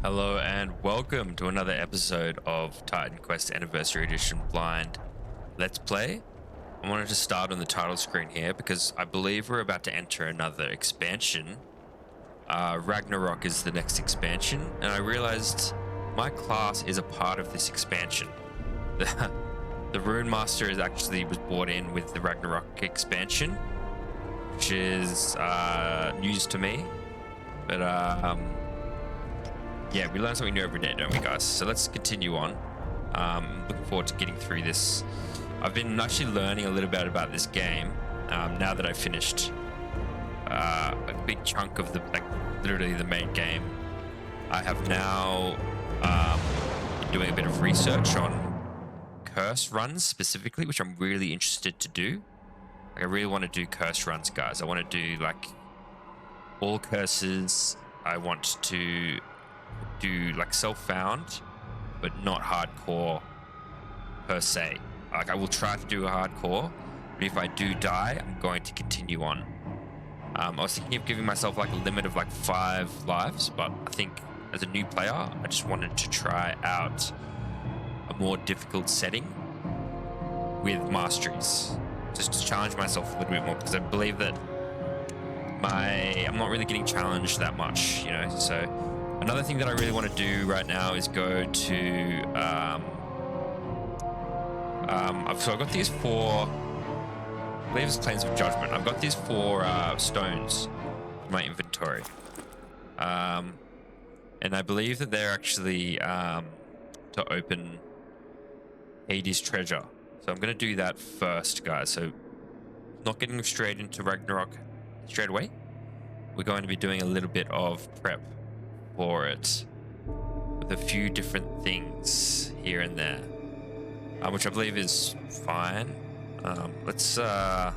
Hello and welcome to another episode of Titan Quest Anniversary Edition Blind Let's Play. I wanted to start on the title screen here because I believe we're about to enter another expansion. Ragnarök is the next expansion, and I realized my class is a part of this expansion. The Rune Master was brought in with the Ragnarök expansion, which is news to me, but yeah, we learn something new every day, don't we, guys? So let's continue on. Looking forward to getting through this. I've been actually learning a little bit about this game now that I've finished a big chunk of literally the main game. I have now been doing a bit of research on curse runs specifically, which I'm really interested to do. I really want to do curse runs, guys. I want to do all curses. I want to do self-found, but not hardcore per se. I will try to do a hardcore, but if I do die, I'm going to continue on. I was thinking of giving myself a limit of 5 lives, but I think as a new player, I just wanted to try out a more difficult setting with masteries, just to challenge myself a little bit more, because I believe that I'm not really getting challenged that much, so another thing that I really want to do right now is go to I've got these 4, I believe it's Planes of Judgment. I've got these 4 stones in my inventory, and I believe that they're actually to open Hades treasure. So I'm going to do that first, guys. So not getting straight into Ragnarök straight away. We're going to be doing a little bit of prep for it with a few different things here and there, which I believe is fine. Let's have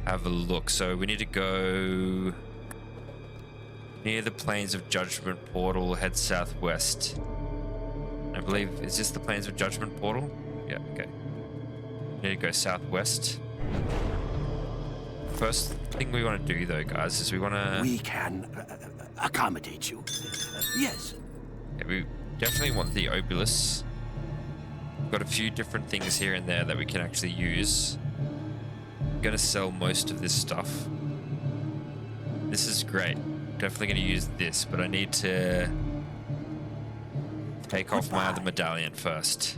a look. So we need to go near the Plains of Judgment portal, head southwest. I believe, is this the Plains of Judgment portal? Yeah, okay. We need to go southwest. First thing we want to do, though, guys, is We can accommodate you. Yes. Yeah, we definitely want the obulus. We've got a few different things here and there that we can actually use. I'm going to sell most of this stuff. This is great. Definitely going to use this, but I need to take off my other medallion first.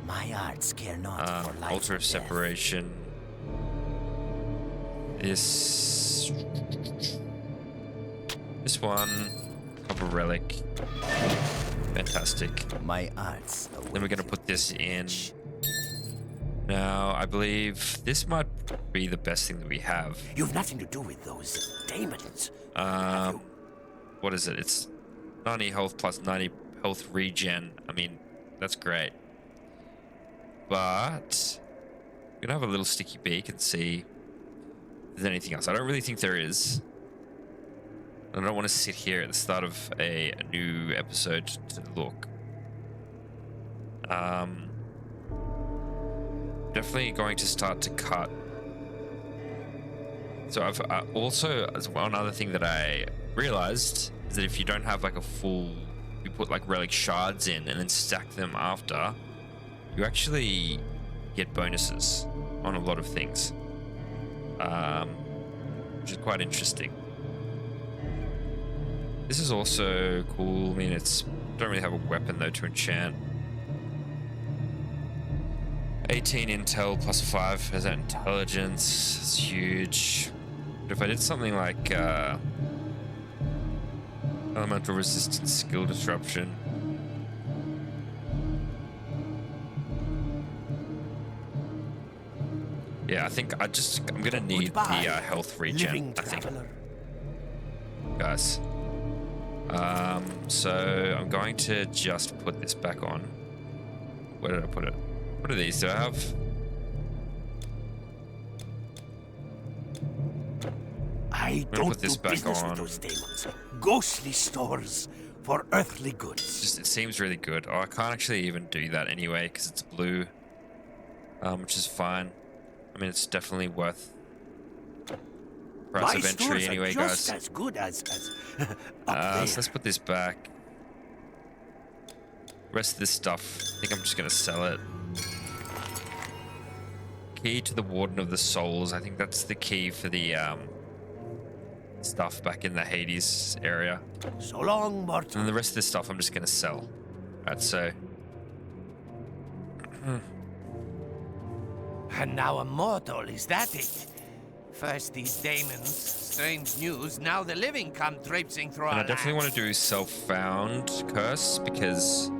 My arts care not for life. Altar of Separation. This one, Copper Relic. Fantastic. My arts. Then we're going to put this in. Now, I believe this might be the best thing that we have. You've nothing to do with those demons. What is it? It's 90 health plus 90 health regen. I mean, that's great. But we're going to have a little sticky beak and see if there's anything else. I don't really think there is. I don't want to sit here at the start of a new episode to look. Definitely going to start to cut. So I've also, as one other thing that I realized is that if you don't have a full, you put relic shards in and then stack them after, you actually get bonuses on a lot of things, which is quite interesting. This is also cool. I mean, don't really have a weapon though to enchant. 18 intel plus 5 has that intelligence. It's huge. But if I did something like elemental resistance, skill disruption. Yeah, I think I'm gonna need the health regen, I think, guys. So I'm going to just put this back on. Where did I put it? What are these? Do I have? I don't put this do back business on. with those demons. Ghostly stores for earthly goods. It seems really good. Oh, I can't actually even do that anyway because it's blue, which is fine. I mean, it's definitely worth price of entry anyway, just guys. as good as So let's put this back. Rest of this stuff, I think I'm just gonna sell it. Key to the Warden of the Souls. I think that's the key for the stuff back in the Hades area. So long, mortal. And the rest of this stuff I'm just gonna sell. Right, so And now a mortal, is that it? First these demons, strange news, now the living come traipsing through and our I definitely want lands. to do self-found curse because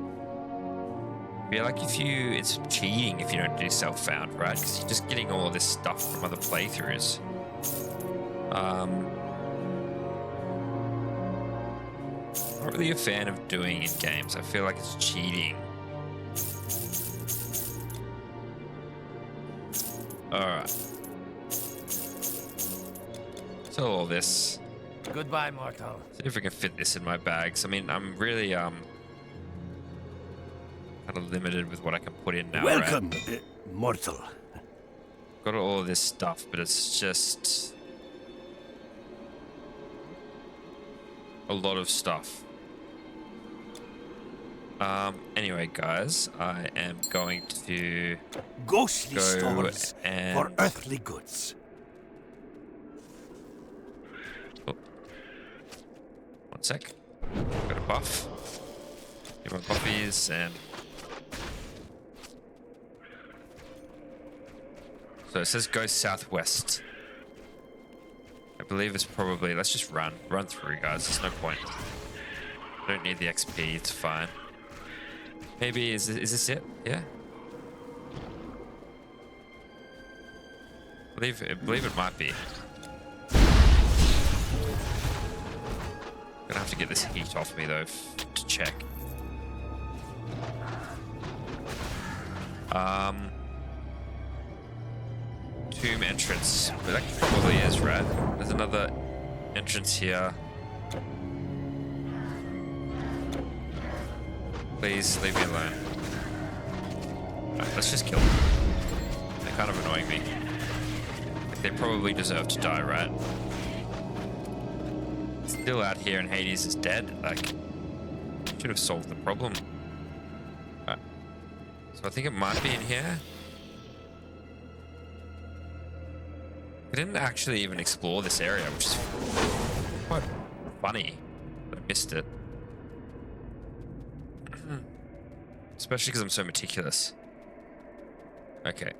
I feel like it's cheating if you don't do self-found, right? Because you're just getting all this stuff from other playthroughs. Not really a fan of doing in games. I feel like it's cheating. Alright. So all this. Goodbye, mortal. See if we can fit this in my bags. I mean, I'm really kind of limited with what I can put in now. Welcome, Right? mortal. Got all of this stuff, but it's just a lot of stuff. Anyway, guys, I am going to Ghostly go stores and for earthly goods. Oh. One sec. Got a buff. Get my buffies and so it says go southwest. I believe it's probably, let's just run through, guys. There's no point. I don't need the XP. It's fine. Maybe is this it? Yeah. Believe it might be. Gonna have to get this heat off me though to check. Tomb entrance. But that probably is, right? There's another entrance here. Please leave me alone. Right, let's just kill them. They're kind of annoying me. Like, they probably deserve to die, right? Still out here and Hades is dead. Like, should have solved the problem. Right. So I think it might be in here. I didn't actually even explore this area, which is quite funny. I missed it. Especially because I'm so meticulous. Okay.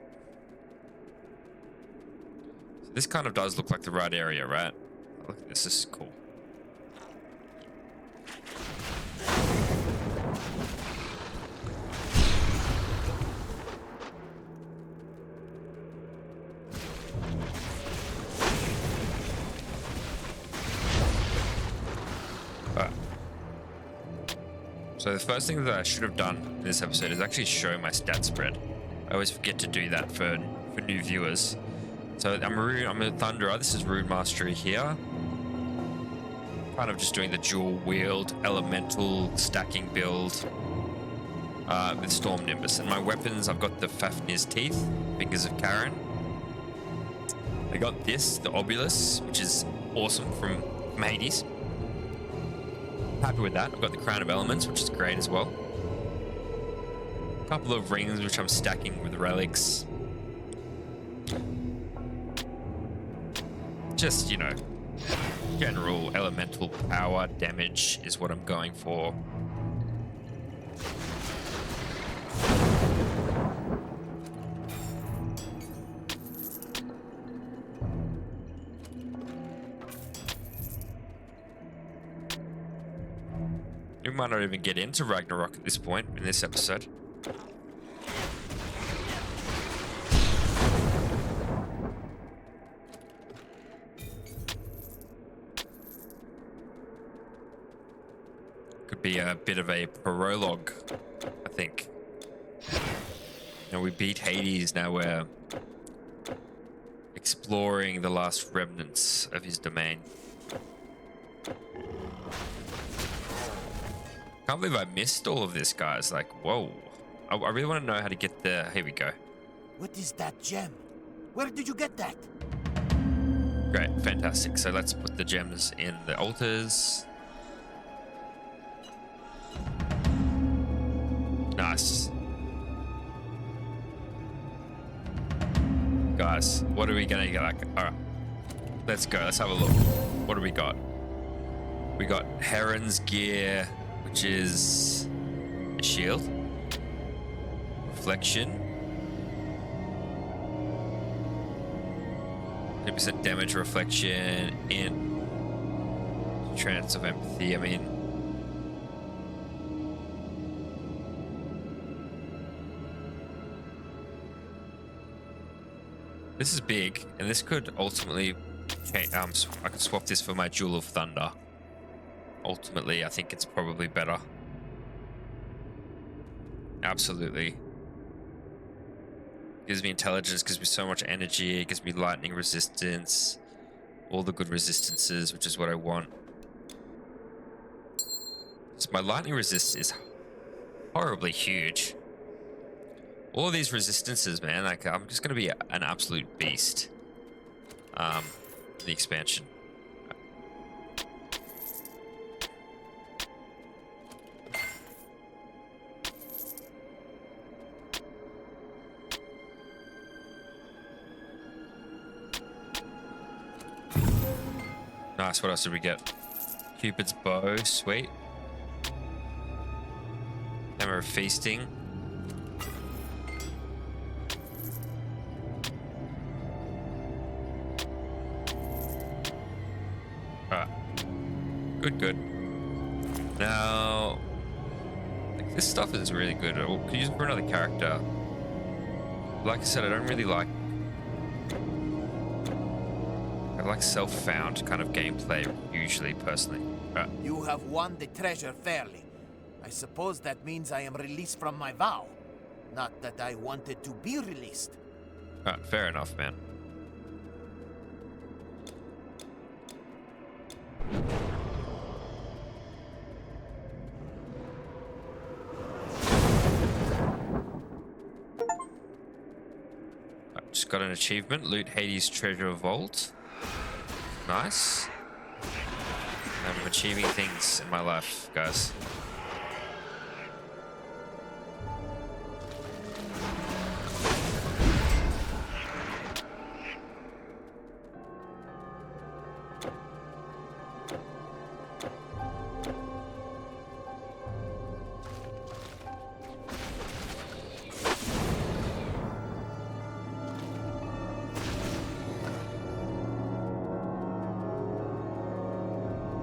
So this kind of does look like the right area, right? Look at this. This is cool. So the first thing that I should have done in this episode is actually show my stat spread. I always forget to do that for new viewers. So I'm a Thunderer. This is Rune Mastery here. Kind of just doing the dual wield elemental stacking build with Storm Nimbus. And my weapons, I've got the Fafnir's Teeth, Fingers of Charon. I got this, the Obulus, which is awesome from Hades. Happy with that. I've got the Crown of Elements, which is great as well. A couple of rings, which I'm stacking with relics. Just, you know, general elemental power damage is what I'm going for. We might not even get into Ragnarök at this point in this episode. Could be a bit of a prologue, I think. You know, we beat Hades, now we're exploring the last remnants of his domain. Can't believe I missed all of this, guys. Like, whoa. I really want to know how to get there. Here we go. What is that gem? Where did you get that? Great, fantastic. So let's put the gems in the altars. guys, what are we gonna get? Like, all right, let's go. Let's have a look. What do we got? We got Heron's gear, which is a shield, reflection, 50% damage, reflection, in trance of empathy. I mean, this is big, and this could ultimately change. I could swap this for my Jewel of Thunder. Ultimately, I think it's probably better. Absolutely. Gives me intelligence, gives me so much energy, it gives me lightning resistance, all the good resistances, which is what I want. So my lightning resist is horribly huge. All these resistances, man, like I'm just gonna be an absolute beast. The expansion. Nice, what else did we get? Cupid's bow, sweet. Hammer of feasting. Alright. Good, good. Now, like, this stuff is really good. I could use it for another character. Like I said, I don't really like self-found kind of gameplay usually, personally. Right. You have won the treasure fairly. I suppose that means I am released from my vow. Not that I wanted to be released. Alright, fair enough, man. Right, just got an achievement. Loot Hades' treasure vault. Nice. I'm achieving things in my life, guys.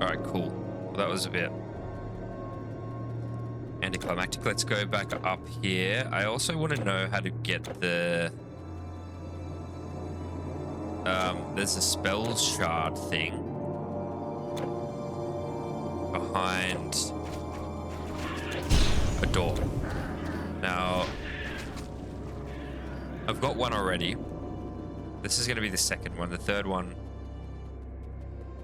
Alright, cool. Well, that was a bit anticlimactic. Let's go back up here. I also want to know how to get the... there's a spell shard thing behind a door. Now, I've got one already. This is going to be the second one. The third one,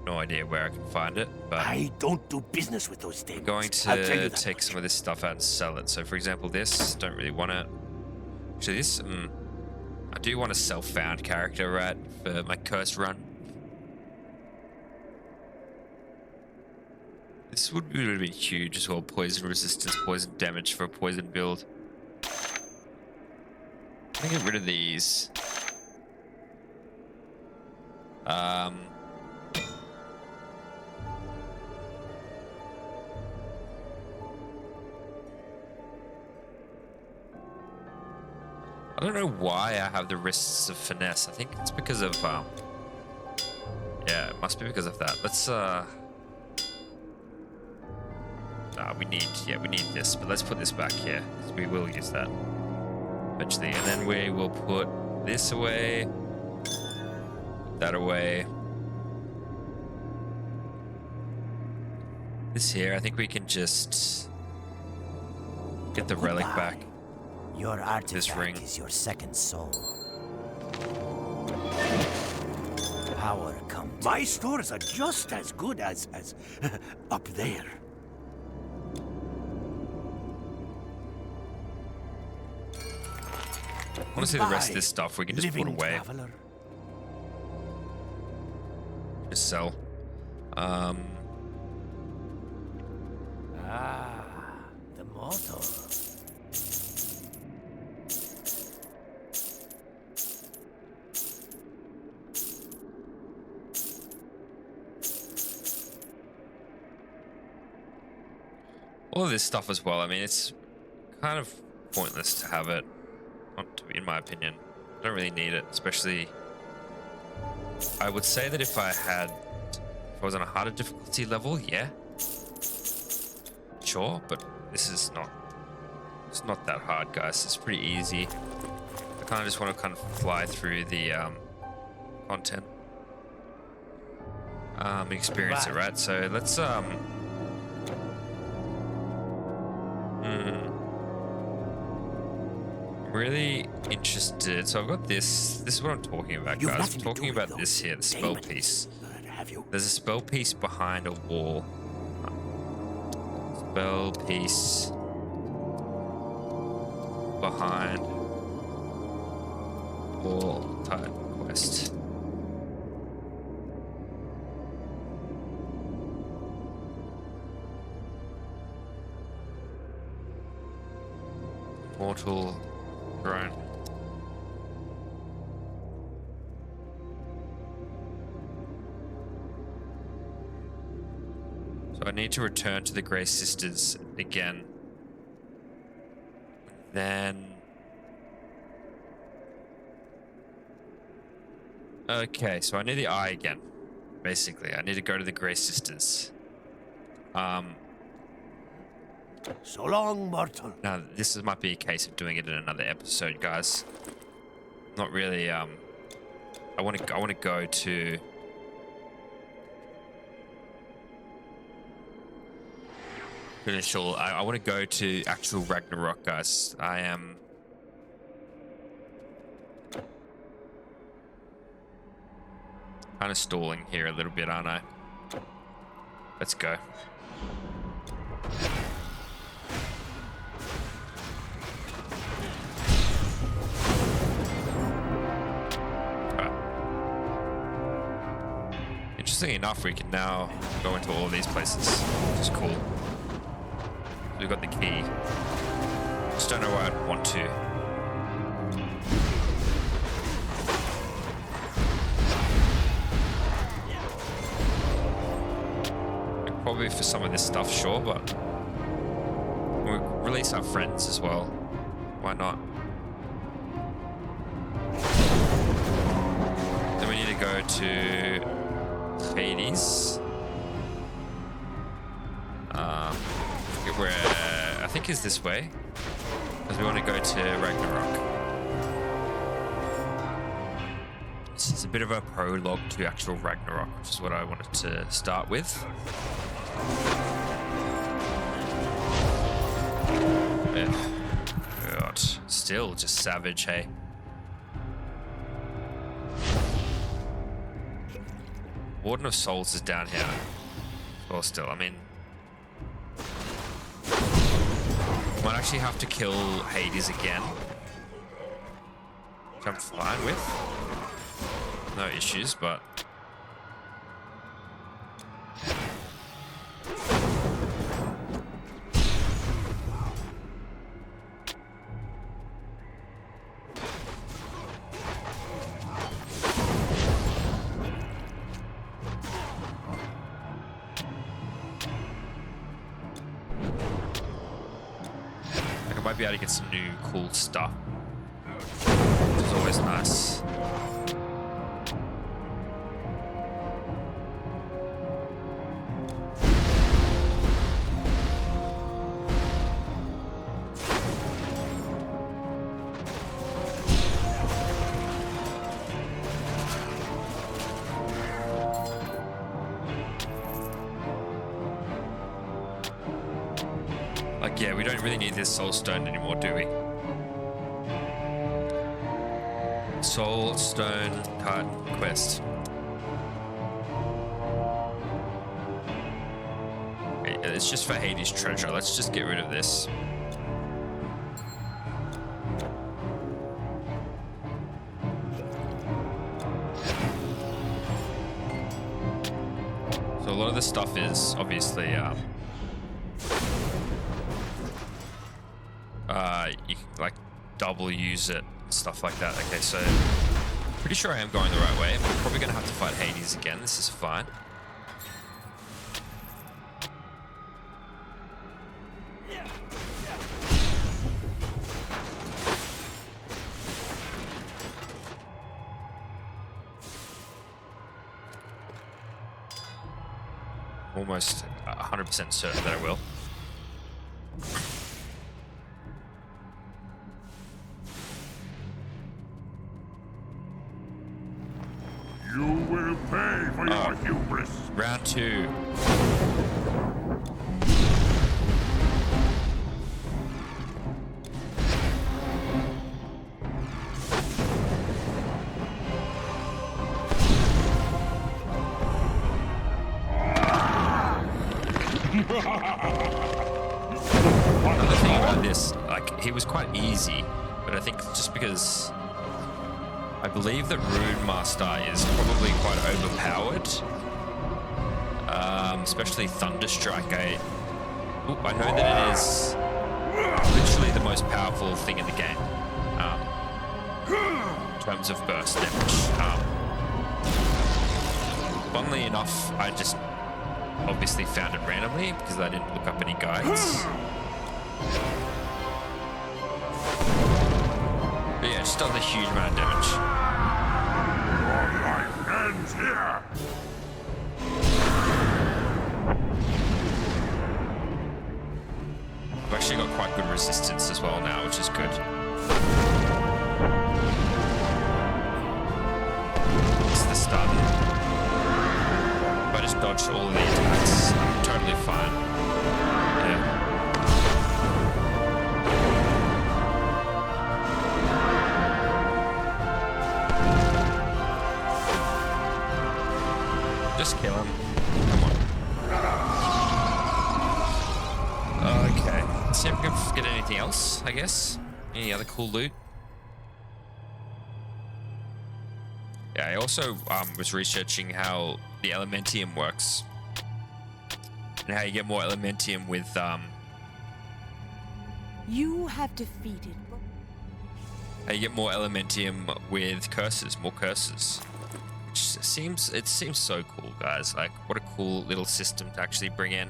no idea where I can find it, but I don't do business with those I'm things. going to take some of this stuff out and sell it. So, for example, this, don't really want it. Actually, this, I do want a self-found character, right, for my curse run. This would be huge as well. Poison resistance, poison damage for a poison build. I'm gonna get rid of these. I don't know why I have the wrists of finesse. I think it's because of, yeah, it must be because of that. Let's, we need this, but let's put this back here, because we will use that eventually. And then we will put this away, put that away. This here, I think we can just get the relic back. Your artifact This ring is your second soul. Power comes. My stores are just as good as up there. I want to see the rest of this stuff we can just put away. Traveler. Just sell. Ah, the motto. all of this stuff as well. I mean, it's kind of pointless to have it, in my opinion. I don't really need it, especially. I would say that if I was on a harder difficulty level, yeah, sure, but this is not. It's not that hard, guys. It's pretty easy. I kind of just want to kind of fly through the content, experience it, right? So let's I'm really interested. So I've got this. This is what I'm talking about, You've guys. I'm nothing to talking do with about this those here, the spell demons, piece. have you? There's a spell piece behind a wall. Spell piece behind wall type quest. Mortal drone. So I need to return to the Grey Sisters again. Then... Okay, so I need the eye again. Basically, I need to go to the Grey Sisters. So long, mortal. Now, might be a case of doing it in another episode, guys. Not really, I want to go to... I want to go to actual Ragnarök, guys. I am... kind of stalling here a little bit, aren't I? Let's go. Interesting enough, we can now go into all of these places, which is cool. We've got the key. Just don't know why I'd want to. Probably for some of this stuff, sure, but we'll release our friends as well. Why not? Then we need to go to Hades. Where I think is this way, because we want to go to Ragnarök. This is a bit of a prologue to actual Ragnarök, which is what I wanted to start with. Yeah. God, still just savage, hey. Warden of Souls is down here. Well, still, I mean, might actually have to kill Hades again, which I'm fine with. No issues, but be able to get some new cool stuff, which is always nice. Yeah, we don't really need this soul stone anymore, do we? Soul stone card quest. Okay, it's just for Hades treasure. Let's just get rid of this. So a lot of this stuff is obviously you can like double use it and stuff like that. Okay, so pretty sure I am going the right way. We're probably gonna have to fight Hades again. This is fine. almost 100% certain that I will. You will pay for your hubris. Round 2. Another thing about this, like, he was quite easy, but I think just because I believe that Rune Master is probably quite overpowered, especially Thunderstrike. I know that it is literally the most powerful thing in the game in terms of burst damage. Funnily enough, I just obviously found it randomly because I didn't look up any guides. But yeah, it just does a huge amount of damage. Your life ends here. I've actually got quite good resistance as well now, which is good. It's the stun. If I just dodge all of the attacks, I'm totally fine. Yeah. Just kill him. Come on. Okay. Let's see if we can get anything else, I guess. Any other cool loot? Yeah, I also was researching how the Elementium works. And how you get more Elementium with... You have defeated. How you get more Elementium with curses, more curses. Which seems so cool, guys. Like, what a cool little system to actually bring in.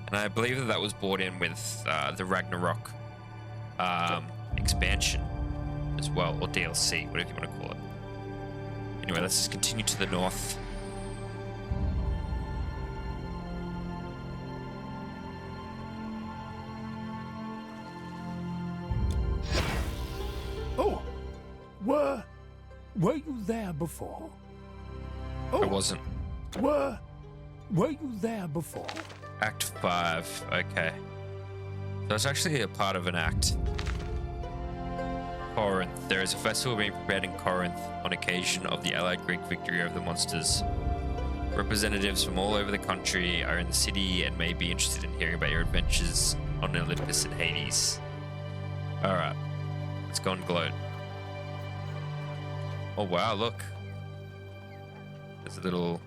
And I believe that was brought in with the Ragnarök expansion as well, or DLC, whatever you want to call it. Anyway, let's just continue to the north. Oh, were you there before? I wasn't. Were you there before? Act 5, okay. So it's actually a part of an act. Corinth. There is a festival being prepared in Corinth on occasion of the allied Greek victory over the monsters. Representatives from all over the country are in the city and may be interested in hearing about your adventures on Olympus and Hades. Alright, let's go and gloat. Oh wow, look. There's a little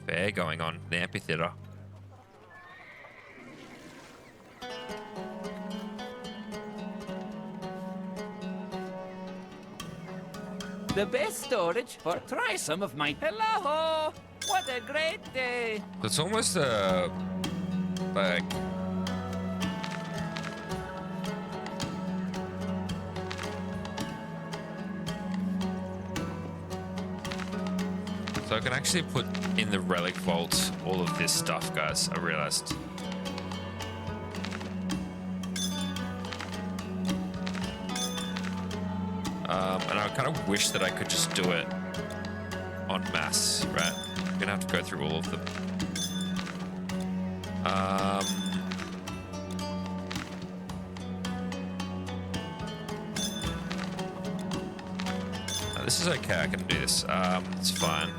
fair going on in the amphitheater. The best storage for try some of my hello. What a great day. It's almost like so I can actually put in the relic vault all of this stuff, guys. I realized. And I kind of wish that I could just do it en masse, right? I'm gonna have to go through all of them. This is okay, I can do this. It's fine.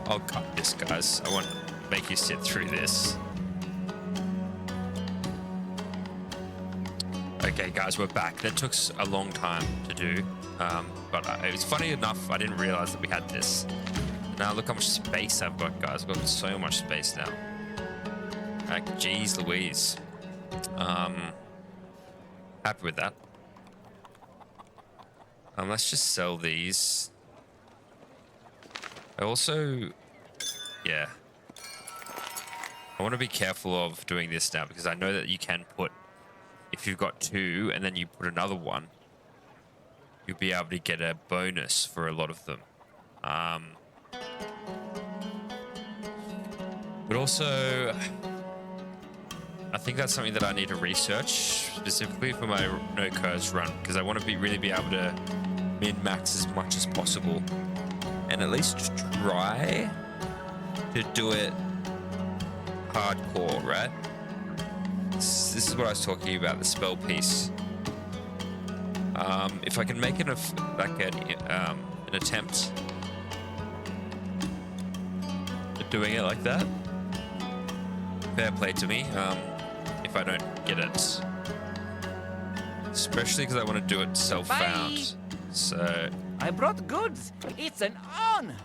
I'll cut this, guys. I won't make you sit through this. Okay, guys, we're back. That took a long time to do, but it was funny enough, I didn't realize that we had this. Now look how much space I've got, guys. I've got so much space now. Like, geez Louise. Happy with that. Let's just sell these. I also, yeah. I want to be careful of doing this now because I know that you can put, if you've got two and then you put another one, you'll be able to get a bonus for a lot of them. But also, I think that's something that I need to research specifically for my no curse run, because I want to really be able to min-max as much as possible and at least try to do it hardcore, right? This is what I was talking about, the spell piece. If I can make it an attempt at doing it like that, fair play to me. If I don't get it, especially because I want to do it self-found. Bye. So I brought goods. It's an honor.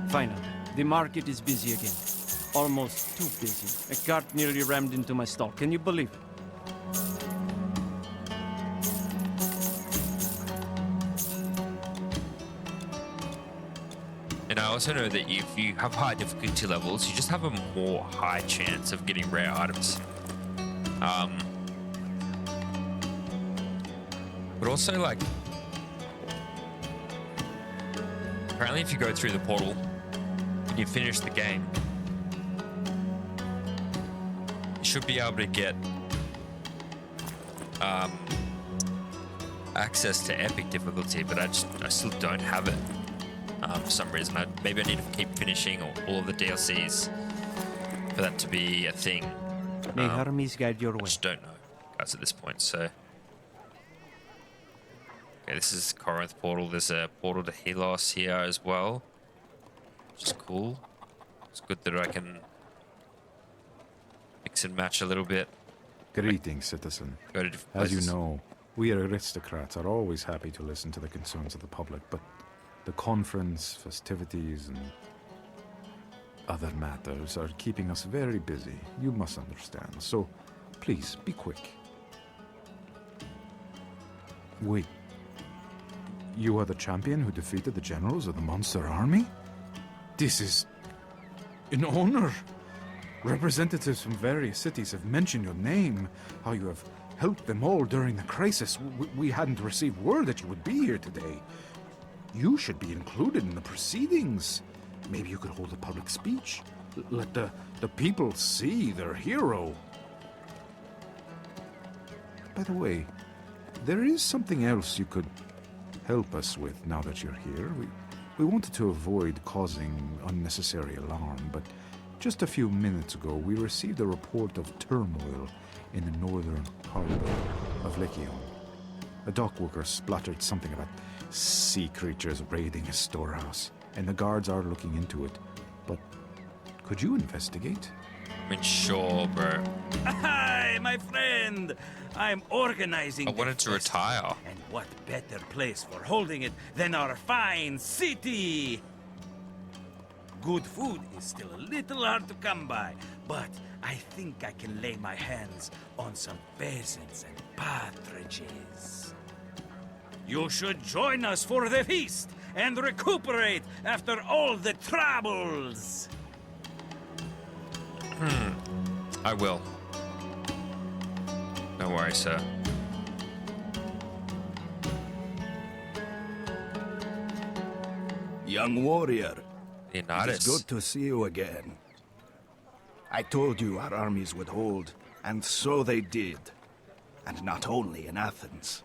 Finally, the market is busy again. Almost too busy. A cart nearly rammed into my stall. Can you believe it? And I also know that if you have high difficulty levels, you just have a more high chance of getting rare items. But also, like, apparently if you go through the portal and you finish the game, you should be able to get access to epic difficulty, but I still don't have it. For some reason, maybe I need to keep finishing all of the DLCs for that to be a thing. May Hermes guide your I way. just don't know, guys, at this point. So, okay, this is Corinth portal. There's a portal to Helos here as well, which is cool. It's good that I can mix and match a little bit. Greetings, citizen. Go to different As you places. know, we aristocrats are always happy to listen to the concerns of the public, but the conference, festivities, and other matters are keeping us very busy. You must understand. So, please, be quick. Wait. You are the champion who defeated the generals of the monster army? This is an honor. Representatives from various cities have mentioned your name, how you have helped them all during the crisis. We hadn't received word that you would be here today. You should be included in the proceedings. Maybe you could hold a public speech. Let the people see their hero. By the way, there is something else you could help us with now that you're here. We wanted to avoid causing unnecessary alarm, but just a few minutes ago we received a report of turmoil in the northern harbor of Lekion. A dock worker spluttered something about sea creatures raiding a storehouse, and the guards are looking into it. But could you investigate? I mean, sure, bro. Hi, my friend! I'm organizing. I wanted to retire. And what better place for holding it than our fine city? Good food is still a little hard to come by, but I think I can lay my hands on some pheasants and partridges. You should join us for the feast and recuperate after all the troubles. I will. Don't worry, sir. Young warrior, it Leonidas. is good to see you again. I told you our armies would hold, and so they did. And not only in Athens.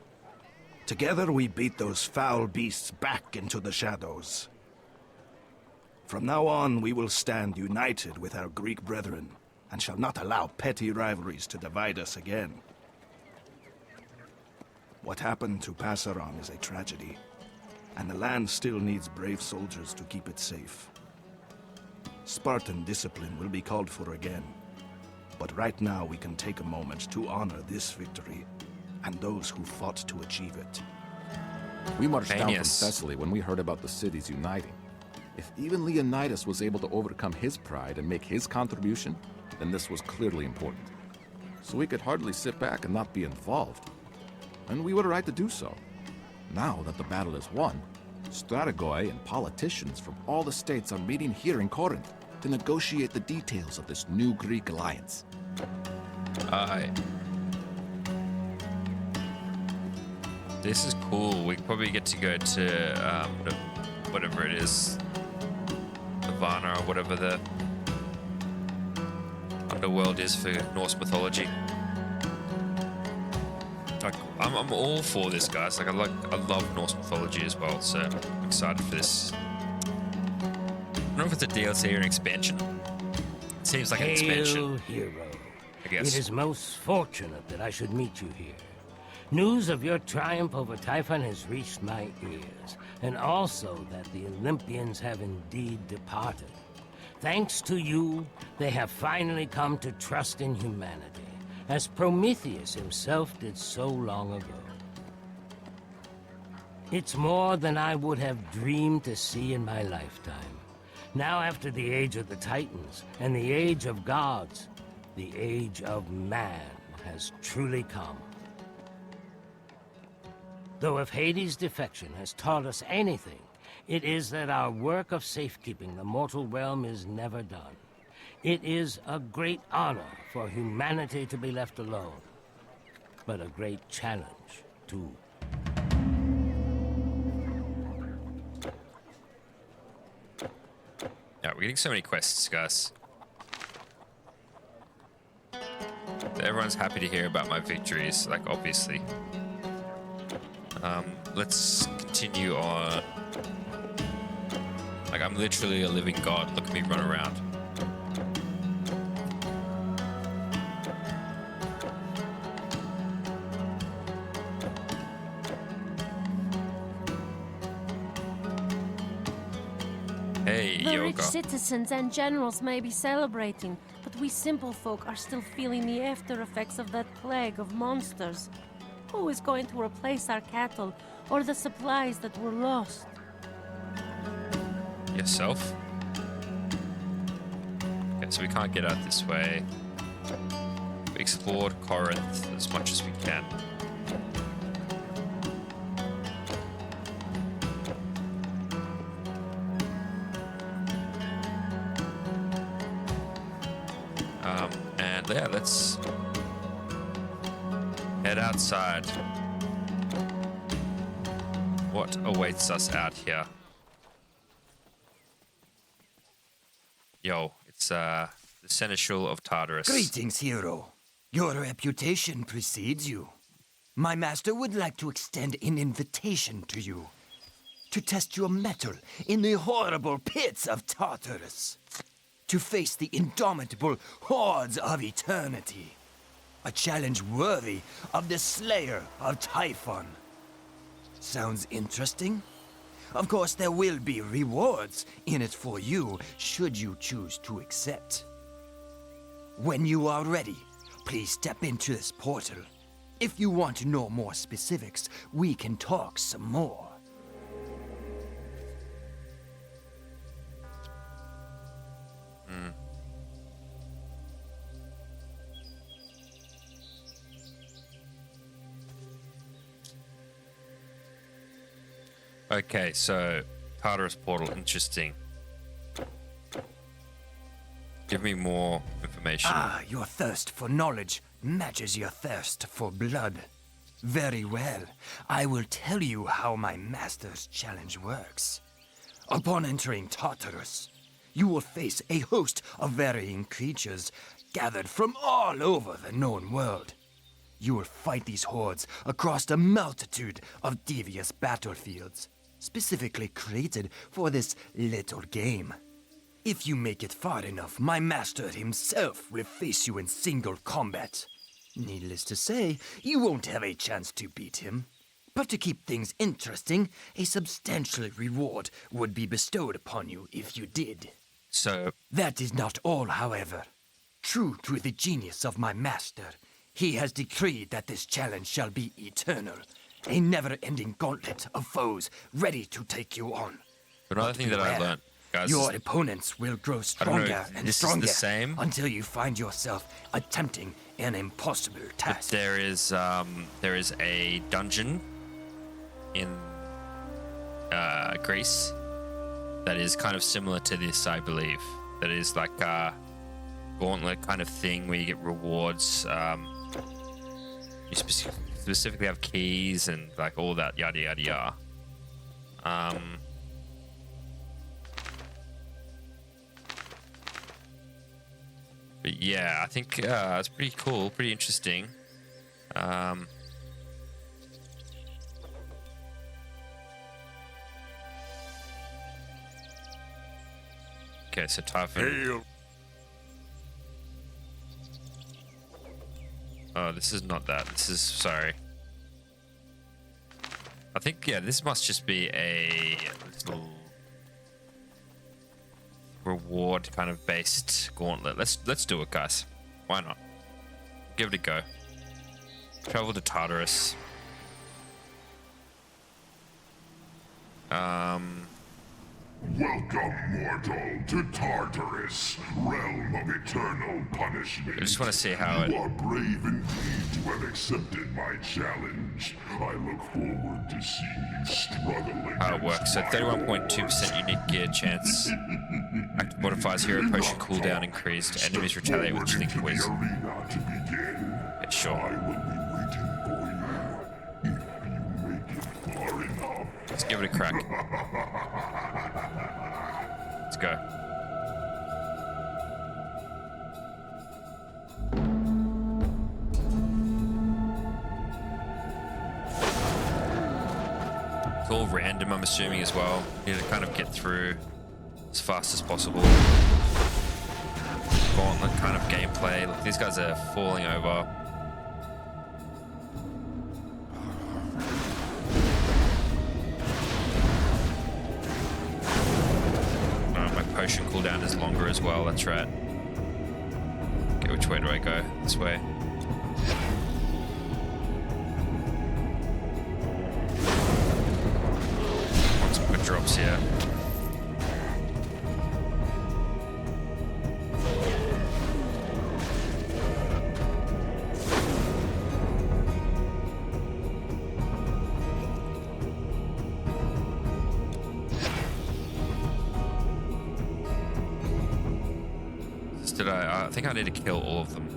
Together we beat those foul beasts back into the shadows. From now on, we will stand united with our Greek brethren, and shall not allow petty rivalries to divide us again. What happened to Passaron is a tragedy, and the land still needs brave soldiers to keep it safe. Spartan discipline will be called for again, but right now we can take a moment to honor this victory and those who fought to achieve it. We marched down from Genius. Thessaly when we heard about the cities uniting. If even Leonidas was able to overcome his pride and make his contribution, then this was clearly important. So we could hardly sit back and not be involved. And we were right to do so. Now that the battle is won, strategoi and politicians from all the states are meeting here in Corinth to negotiate the details of this new Greek alliance. This is cool. We probably get to go to whatever it is, Nirvana or whatever the underworld is for Norse mythology. Like, I'm all for this, guys. Like, I love Norse mythology as well, so I'm excited for this. I don't know if it's a DLC or an expansion. It seems like an expansion. Hero. I guess. It is most fortunate that I should meet you here. News of your triumph over Typhon has reached my ears, and also that the Olympians have indeed departed. Thanks to you, they have finally come to trust in humanity, as Prometheus himself did so long ago. It's more than I would have dreamed to see in my lifetime. Now, after the age of the Titans and the age of gods, the age of man has truly come. Though if Hades' defection has taught us anything, it is that our work of safekeeping the mortal realm is never done. It is a great honor for humanity to be left alone, but a great challenge, too. Yeah, we're getting so many quests, guys. Everyone's happy to hear about my victories, like, obviously. Let's continue on. Like, I'm literally a living god. Look at me run around. Hey, The Yoga. rich citizens and generals may be celebrating, but we simple folk are still feeling the after effects of that plague of monsters. Who is going to replace our cattle or the supplies that were lost? Yourself? Okay, so we can't get out this way. We explored Corinth as much as we can. And yeah, let's head outside. What awaits us out here? Yo, it's the Seneschal of Tartarus. Greetings, hero. Your reputation precedes you. My master would like to extend an invitation to you. To test your mettle in the horrible pits of Tartarus. To face the indomitable hordes of eternity. A challenge worthy of the slayer of Typhon. Sounds interesting? Of course, there will be rewards in it for you, should you choose to accept. When you are ready, please step into this portal. If you want to know more specifics, we can talk some more. Okay, so Tartarus portal, interesting. Give me more information. Ah, your thirst for knowledge matches your thirst for blood. Very well. I will tell you how my master's challenge works. Upon entering Tartarus, you will face a host of varying creatures gathered from all over the known world. You will fight these hordes across a multitude of devious battlefields, specifically created for this little game. If you make it far enough, my master himself will face you in single combat. Needless to say, you won't have a chance to beat him. But to keep things interesting, a substantial reward would be bestowed upon you if you did. So... That is not all, however. True to the genius of my master, he has decreed that this challenge shall be eternal. A never-ending gauntlet of foes ready to take you on. Another thing that I learned, guys... Your opponents will grow stronger and stronger is the same? until you find yourself attempting an impossible task. But there is a dungeon in Greece that is kind of similar to this, I believe. That is like a gauntlet kind of thing where you get rewards. You specifically have keys and like all that yada yada yada. But yeah, I think it's pretty cool, pretty interesting. Okay, so Typhon. Oh, this is not that. This is, sorry. I think, yeah, this must just be a little reward kind of based gauntlet. Let's do it, guys. Why not? Give it a go. Travel to Tartarus. Welcome, mortal, to Tartarus, realm of eternal punishment. I just want to see how it... You are brave indeed to have accepted my challenge. I look forward to seeing you struggle against how it works. So 31.2% unique gear chance. Active modifiers, hero potion cooldown increased. Enemies retaliate with chilling poison. Yeah, sure. I will be waiting for you if you make it far enough. Let's give it a crack. Let's go. It's all random, I'm assuming, as well. You need to kind of get through as fast as possible. Gauntlet kind of gameplay. Look, these guys are falling over. Potion cooldown is longer as well, that's right. Okay, which way do I go? This way. Want some good drops here. I think I need to kill all of them.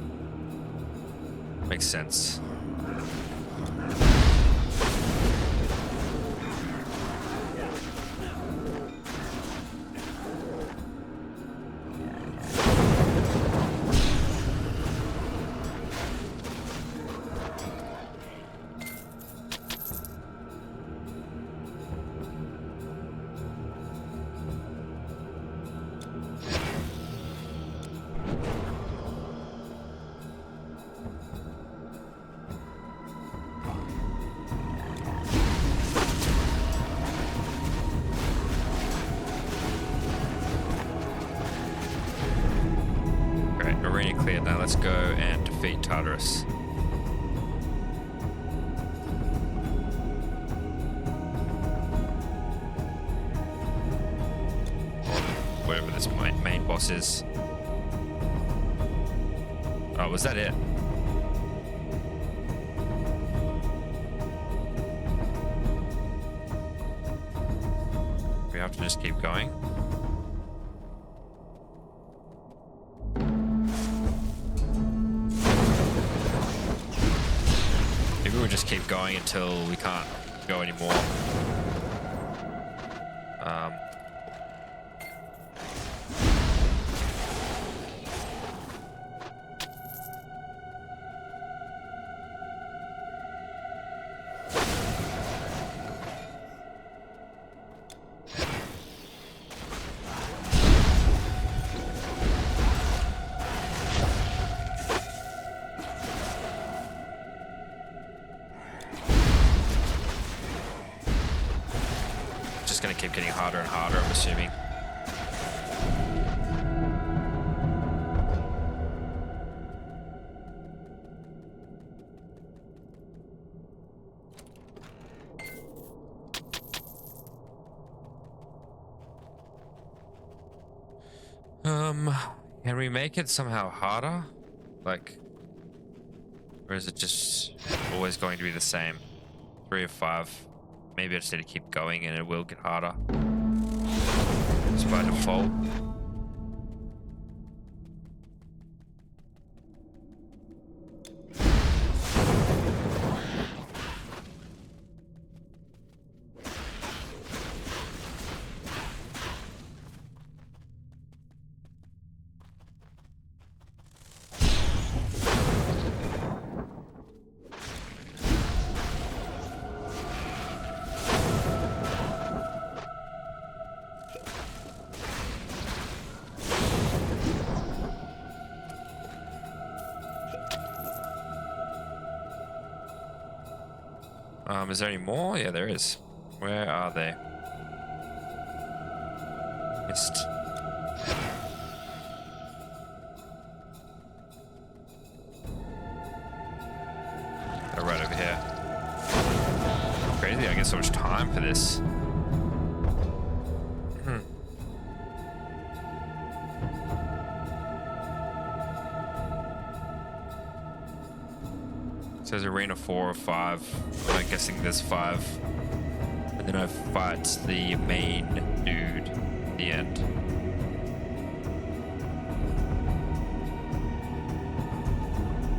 Makes sense. Arena cleared. Now let's go and defeat Tartarus. Or wherever this main boss is. Oh, was that it? We have to just keep going. Maybe we'll just keep going until we can't go anymore. Just gonna keep getting harder and harder, I'm assuming. Can we make it somehow harder? Like, or is it just always going to be the same? 3 of 5. Maybe I just need to keep going and it will get harder. Just by default. Is there any more? Yeah, there is. Where are they? Missed. They're right over here. Crazy, I get so much time for this. It says arena 4 or 5. I'm guessing there's 5. And then I fight the main dude at the end.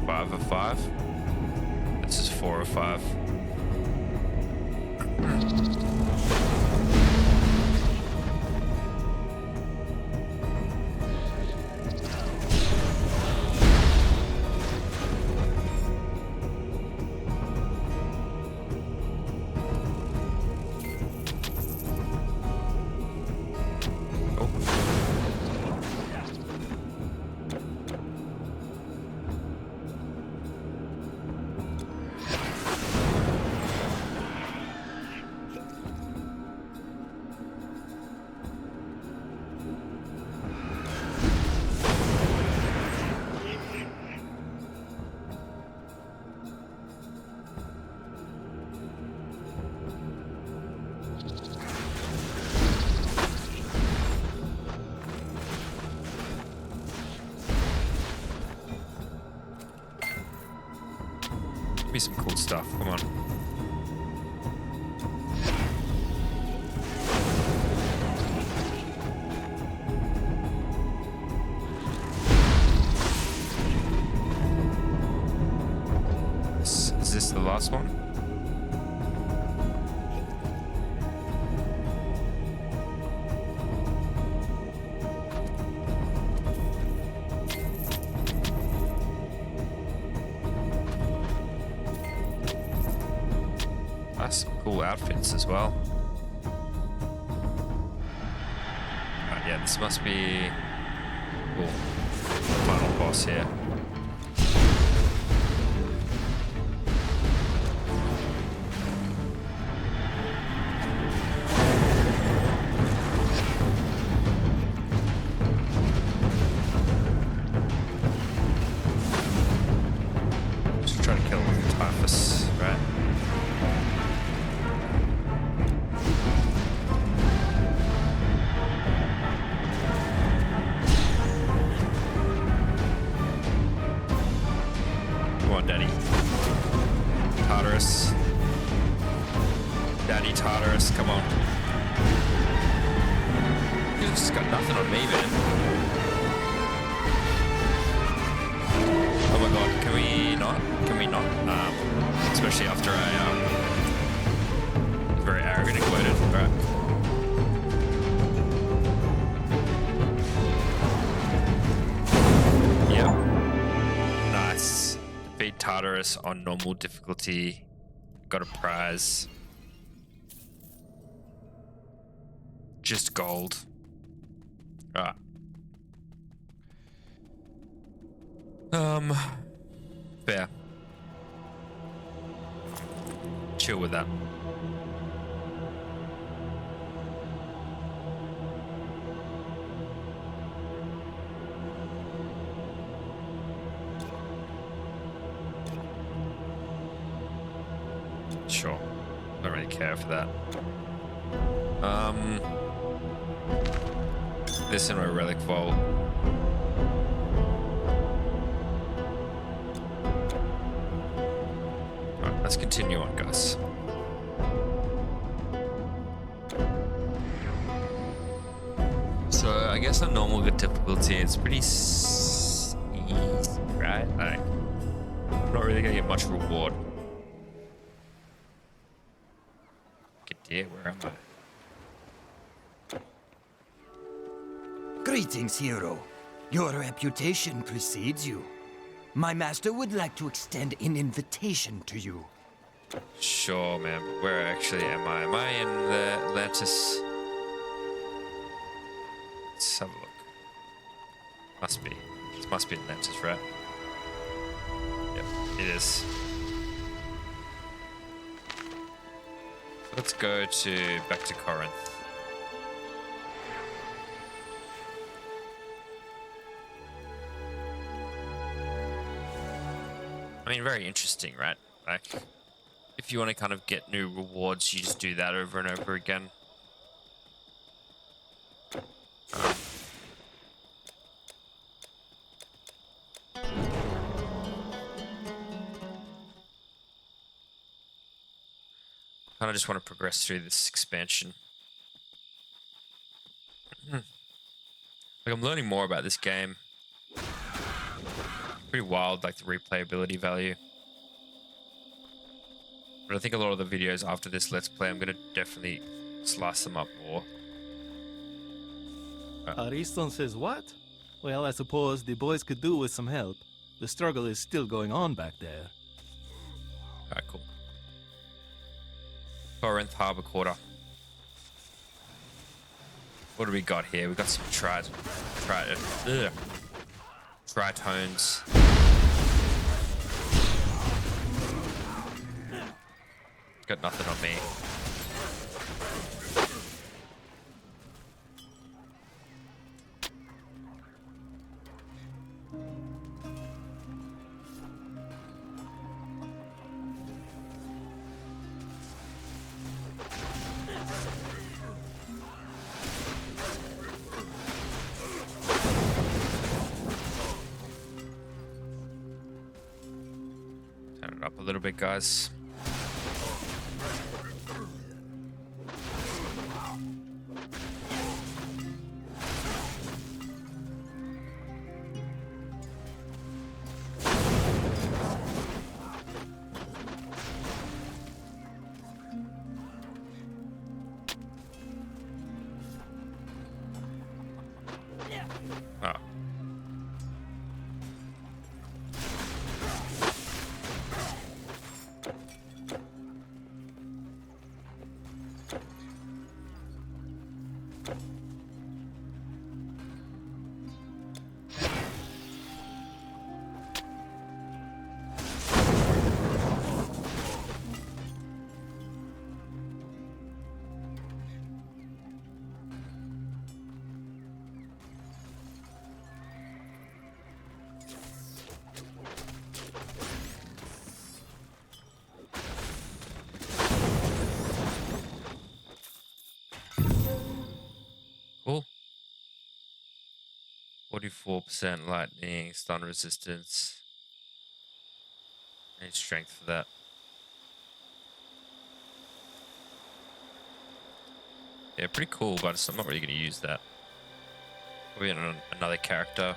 Five of 5. This is 4 of 5. Give me some cool stuff, come on. Is this the last one? Some cool outfits as well. Right, yeah, this must be cool. Final boss here. Just try to kill Typhus, right? Daddy Tartarus, come on. You've just got nothing on me, man. Oh my god, can we not? Can we not? Especially after I, very arrogant and gloated. Alright. Yep. Nice. Defeat Tartarus on normal difficulty. Got a prize. Just gold. Alright. Fair. Chill with that. Sure. Don't really care for that. This in my relic vault. Alright, let's continue on, guys. So I guess on normal difficulty, it's pretty easy, right? Like, I'm not really gonna get much reward. Good dear, where am I? Greetings, hero. Your reputation precedes you. My master would like to extend an invitation to you. Sure, man. Where actually am I? Am I in the Atlantis? Let's have a look. Must be. This must be Atlantis, right? Yep, it is. Let's go back to Corinth. I mean, very interesting, right? Like, if you want to kind of get new rewards, you just do that over and over again. Kind of just want to progress through this expansion. Like, I'm learning more about this game. Pretty wild, like the replayability value. But I think a lot of the videos after this Let's Play, I'm going to definitely slice them up more. Ariston says what? Well, I suppose the boys could do with some help. The struggle is still going on back there. Alright, cool. Corinth Harbor Quarter. What do we got here? We got some tritones. Got nothing on me. Turn it up a little bit, guys. Oh. Cool. 44% lightning, stun resistance. I need strength for that. Yeah, pretty cool, but I'm not really going to use that. Probably on another character.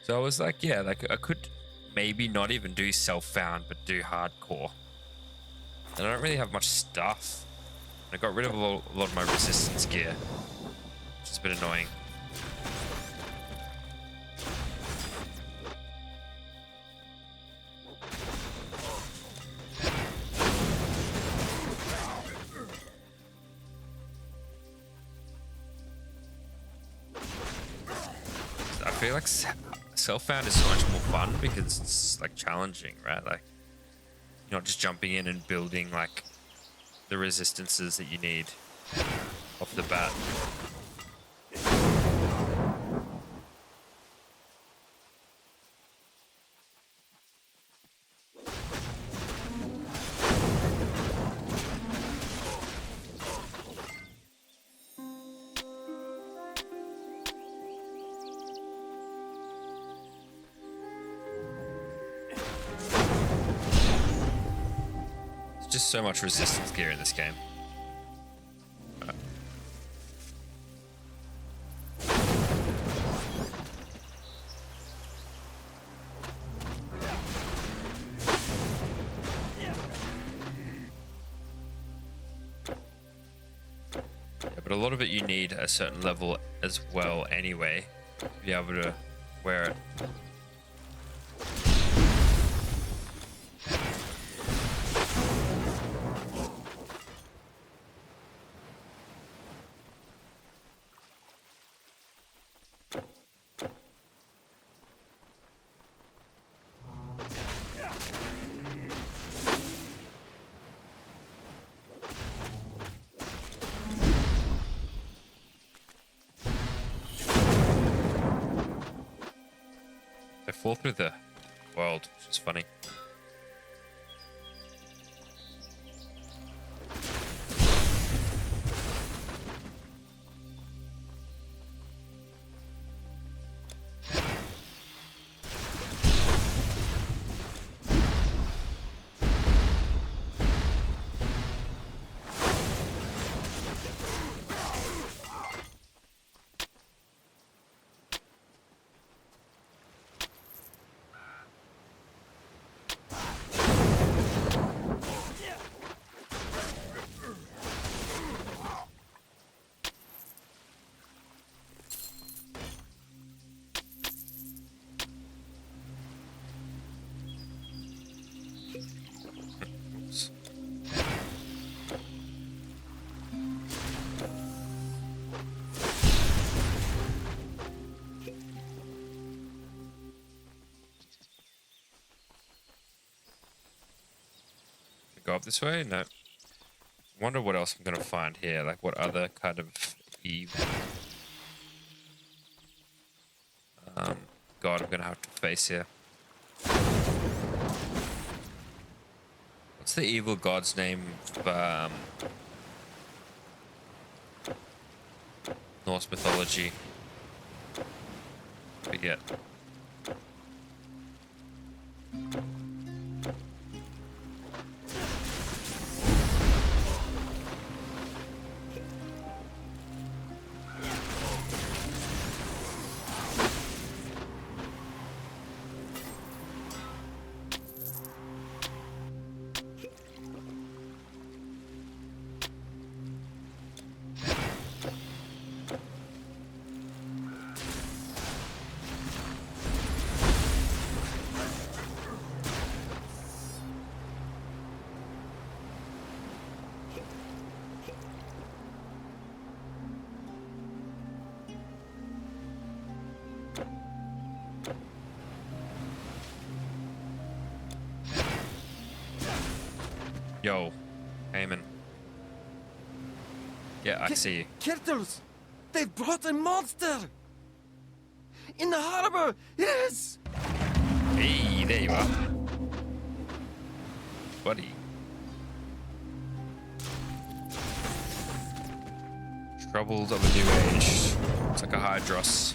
So I was like, yeah, like I could maybe not even do self-found, but do hardcore. And I don't really have much stuff. I got rid of a lot of my resistance gear, which is a bit annoying. I feel like self-found is so much more fun because it's like challenging, right? Like you're not just jumping in and building like the resistances that you need off the bat. Just so much resistance gear in this game. But a lot of it you need a certain level as well anyway to be able to wear it. They fall through the world, which is funny. Go up this way? No. Wonder what else I'm gonna find here. Like what other kind of evil. God, I'm gonna have to face here. What's the evil god's name? Norse mythology. Forget. Yo, Eamon. Yeah, I see you. Kirtles! They've brought a monster! In the harbor! Yes! Hey, there you are. Buddy. Troubles of a new age. It's like a Hydros.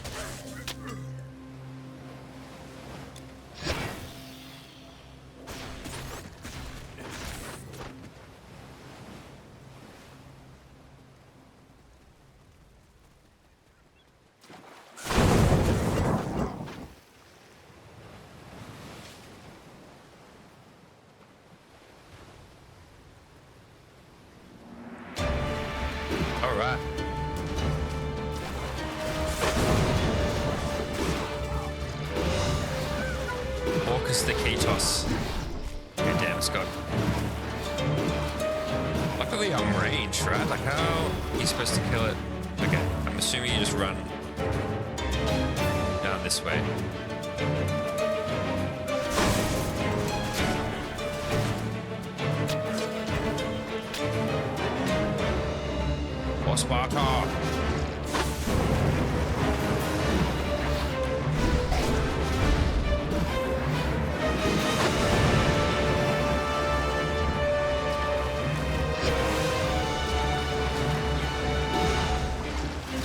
Alright. Orcus the Ketos. God damn, Scott. Luckily I'm ranged, right? Like how are you supposed to kill it? Okay, I'm assuming you just run down this way. Sparta.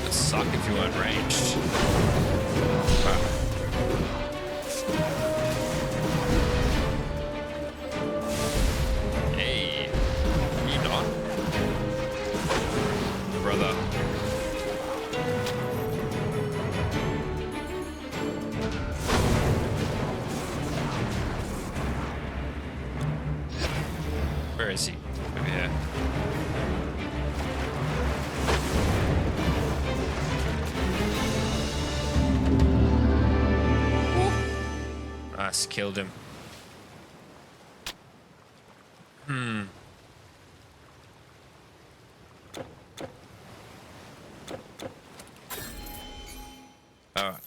It'd suck if you weren't ranged. Hey, you not? Brother. Where is he? Over here. Nice, killed him. Alright.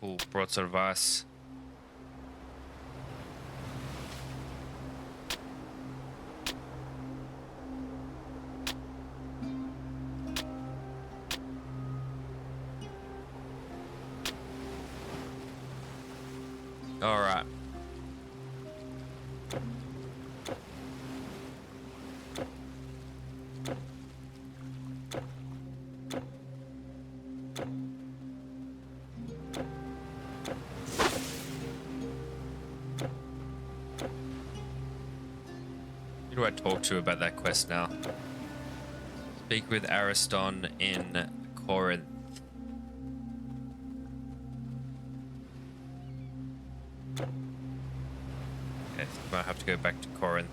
Cool, broadsword of ice. Alright. Who do I talk to about that quest now? Speak with Ariston in Corinth. Okay, I might have to go back to Corinth.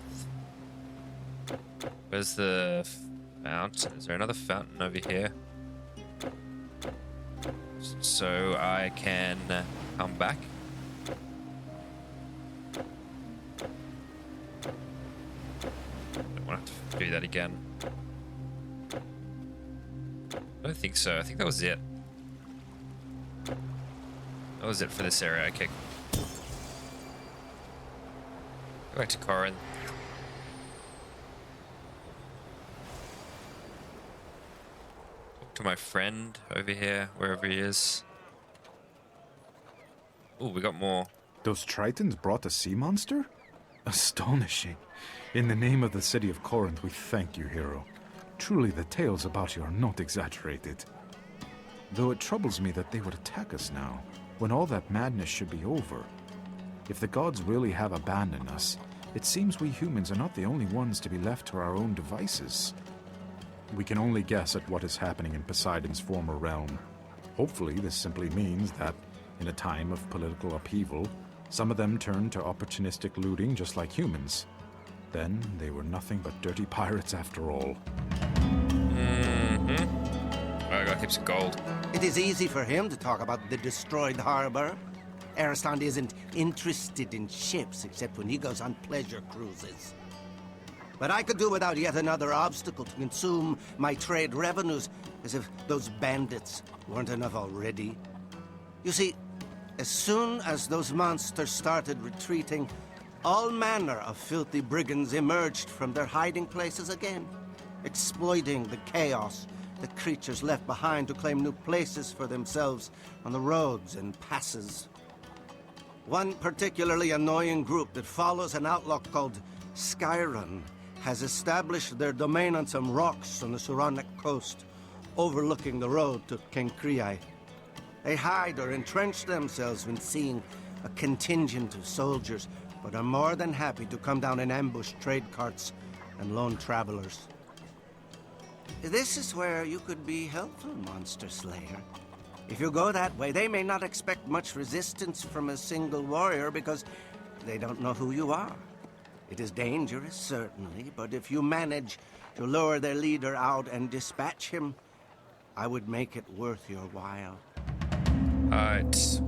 Where's the fountain? Is there another fountain over here? So I can come back? Don't want to have to do that again. I don't think so. I think that was it. That was it for this area. Okay. Go back to Corinth. Talk to my friend over here, wherever he is. Oh, we got more. Those Tritons brought a sea monster? Astonishing. In the name of the city of Corinth, we thank you, hero. Truly, the tales about you are not exaggerated. Though it troubles me that they would attack us now, when all that madness should be over. If the gods really have abandoned us, it seems we humans are not the only ones to be left to our own devices. We can only guess at what is happening in Poseidon's former realm. Hopefully, this simply means that, in a time of political upheaval, some of them turned to opportunistic looting just like humans. Then, they were nothing but dirty pirates after all. I got heaps of gold. It is easy for him to talk about the destroyed harbor. Ariston isn't interested in ships except when he goes on pleasure cruises. But I could do without yet another obstacle to consume my trade revenues, as if those bandits weren't enough already. You see, as soon as those monsters started retreating, all manner of filthy brigands emerged from their hiding places again, exploiting the chaos the creatures left behind to claim new places for themselves on the roads and passes. One particularly annoying group that follows an outlaw called Skyron has established their domain on some rocks on the Saronic coast, overlooking the road to Kenkriai. They hide or entrench themselves when seeing a contingent of soldiers, but are more than happy to come down and ambush trade carts and lone travelers. This is where you could be helpful, Monster Slayer. If you go that way, they may not expect much resistance from a single warrior because they don't know who you are. It is dangerous, certainly, but if you manage to lure their leader out and dispatch him, I would make it worth your while. Alright.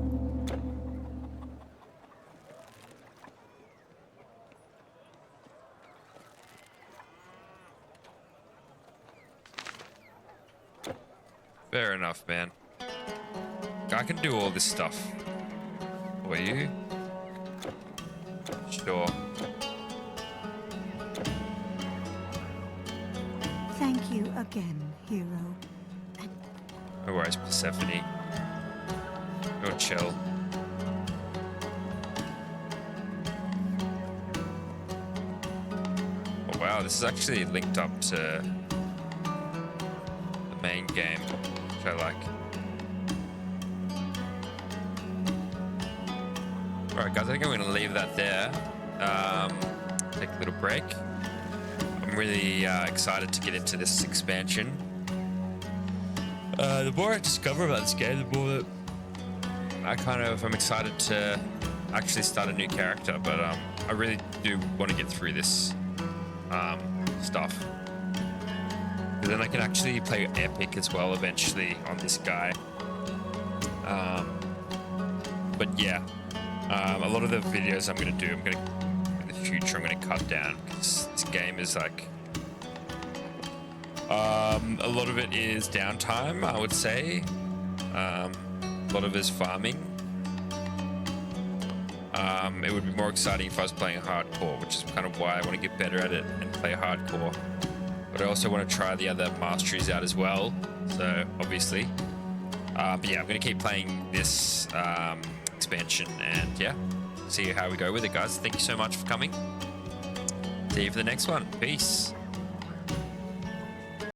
Fair enough, man. I can do all this stuff. For you? Sure. Thank you again, hero. No worries, Persephone. Go chill. Oh wow, this is actually linked up to the main game, which I like. Alright guys, I think I'm going to leave that there. Take a little break. I'm really excited to get into this expansion. The more I discover about this game, the more that I'm excited to actually start a new character, but I really do want to get through this stuff. Because then I can actually play Epic as well eventually on this guy. But yeah, a lot of the videos I'm gonna do, in the future, I'm gonna cut down because this game is like, a lot of it is downtime, I would say. A lot of it is farming. It would be more exciting if I was playing hardcore, which is kind of why I want to get better at it and play hardcore. But I also want to try the other masteries out as well. So obviously, but yeah, I'm gonna keep playing this expansion and yeah, see how we go with it, guys. Thank you so much for coming. See you for the next one. Peace.